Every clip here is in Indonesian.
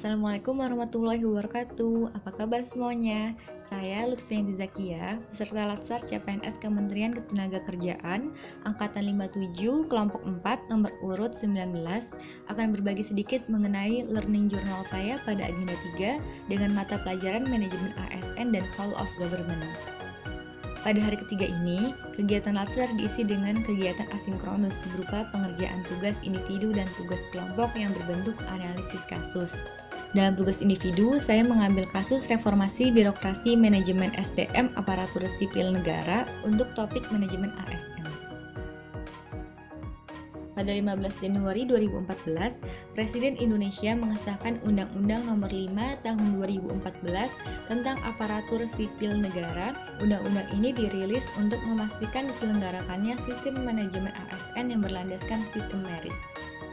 Assalamualaikum warahmatullahi wabarakatuh. Apa kabar semuanya? Saya Lutfianti Zakia, peserta Latsar CPNS Kementerian Ketenagakerjaan Angkatan 57 Kelompok 4 nomor urut 19 akan berbagi sedikit mengenai learning journal saya pada agenda 3 dengan mata pelajaran manajemen ASN dan Whole of Government. Pada hari ketiga ini, kegiatan Latsar diisi dengan kegiatan asinkronus berupa pengerjaan tugas individu dan tugas kelompok yang berbentuk analisis kasus. Dalam tugas individu, saya mengambil kasus reformasi birokrasi manajemen SDM aparatur sipil negara untuk topik manajemen ASN. Pada 15 Januari 2014, Presiden Indonesia mengesahkan Undang-Undang Nomor 5 Tahun 2014 tentang Aparatur Sipil Negara. Undang-undang ini dirilis untuk memastikan diselenggarakannya sistem manajemen ASN yang berlandaskan sistem merit.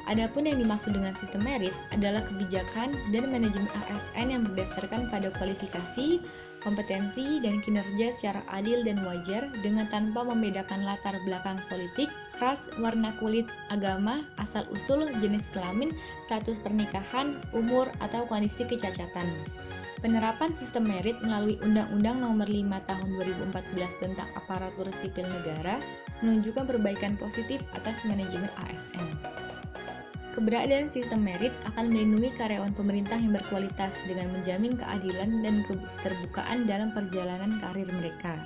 Adapun yang dimaksud dengan sistem merit adalah kebijakan dan manajemen ASN yang berdasarkan pada kualifikasi, kompetensi, dan kinerja secara adil dan wajar dengan tanpa membedakan latar belakang politik, ras, warna kulit, agama, asal-usul, jenis kelamin, status pernikahan, umur, atau kondisi kecacatan. Penerapan sistem merit melalui Undang-Undang Nomor 5 Tahun 2014 tentang Aparatur Sipil Negara menunjukkan perbaikan positif atas manajemen ASN. Keberadaan sistem merit akan melindungi karyawan pemerintah yang berkualitas dengan menjamin keadilan dan keterbukaan dalam perjalanan karir mereka.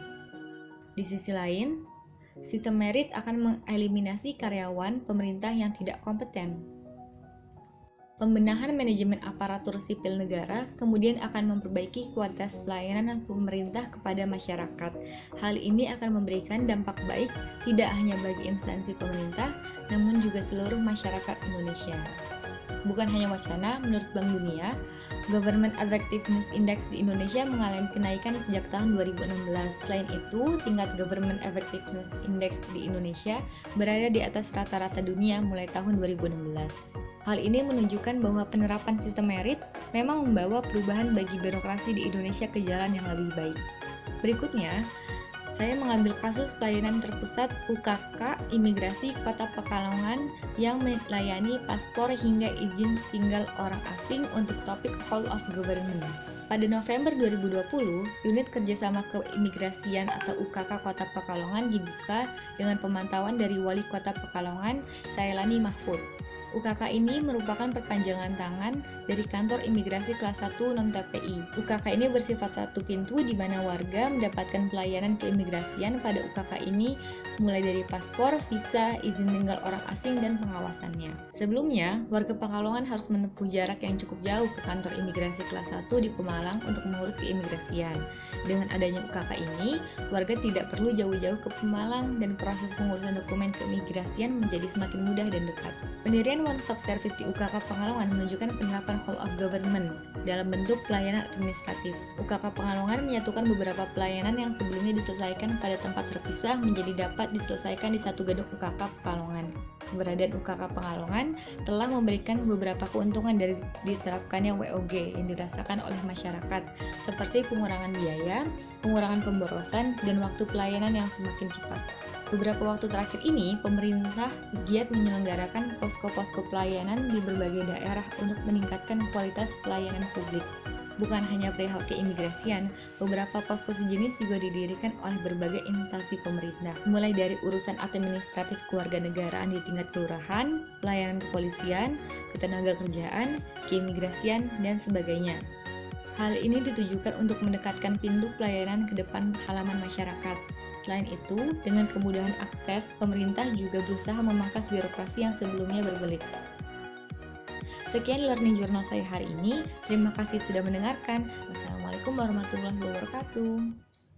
Di sisi lain, sistem merit akan mengeliminasi karyawan pemerintah yang tidak kompeten. Pembenahan manajemen aparatur sipil negara kemudian akan memperbaiki kualitas pelayanan pemerintah kepada masyarakat. Hal ini akan memberikan dampak baik tidak hanya bagi instansi pemerintah, namun juga seluruh masyarakat Indonesia. Bukan hanya wacana, menurut Bank Dunia, Government Effectiveness Index di Indonesia mengalami kenaikan sejak tahun 2016. Selain itu, tingkat Government Effectiveness Index di Indonesia berada di atas rata-rata dunia mulai tahun 2016. Hal ini menunjukkan bahwa penerapan sistem merit memang membawa perubahan bagi birokrasi di Indonesia ke jalan yang lebih baik. Berikutnya, saya mengambil kasus pelayanan terpusat UKK Imigrasi Kota Pekalongan yang melayani paspor hingga izin tinggal orang asing untuk topik Whole of Government. Pada November 2020, unit kerjasama keimigrasian atau UKK Kota Pekalongan dibuka dengan pemantauan dari Wali Kota Pekalongan, Sailani Mahfud. UKK ini merupakan perpanjangan tangan dari kantor imigrasi kelas 1 non-TPI. UKK ini bersifat satu pintu di mana warga mendapatkan pelayanan keimigrasian pada UKK ini mulai dari paspor, visa, izin tinggal orang asing, dan pengawasannya. Sebelumnya, warga Pekalongan harus menempuh jarak yang cukup jauh ke kantor imigrasi kelas 1 di Pemalang untuk mengurus keimigrasian. Dengan adanya UKK ini, warga tidak perlu jauh-jauh ke Pemalang dan proses pengurusan dokumen keimigrasian menjadi semakin mudah dan dekat. Pendirian one-stop service di UKK Pekalongan menunjukkan penerapan Whole of Government dalam bentuk pelayanan administratif. UKK Pekalongan menyatukan beberapa pelayanan yang sebelumnya diselesaikan pada tempat terpisah menjadi dapat diselesaikan di satu gedung UKK Pekalongan. Keberadaan UKK Pekalongan telah memberikan beberapa keuntungan dari diterapkannya WOG yang dirasakan oleh masyarakat, seperti pengurangan biaya, pengurangan pemborosan, dan waktu pelayanan yang semakin cepat. Beberapa waktu terakhir ini, pemerintah giat menyelenggarakan posko-posko pelayanan di berbagai daerah untuk meningkatkan kualitas pelayanan publik. Bukan hanya perihal keimigrasian, beberapa posko sejenis juga didirikan oleh berbagai instansi pemerintah, mulai dari urusan administratif kewarganegaraan di tingkat kelurahan, pelayanan kepolisian, ketenagakerjaan, keimigrasian, dan sebagainya. Hal ini ditujukan untuk mendekatkan pintu pelayanan ke depan halaman masyarakat. Selain itu, dengan kemudahan akses, pemerintah juga berusaha memangkas birokrasi yang sebelumnya berbelit. Sekian learning journal saya hari ini. Terima kasih sudah mendengarkan. Wassalamualaikum warahmatullahi wabarakatuh.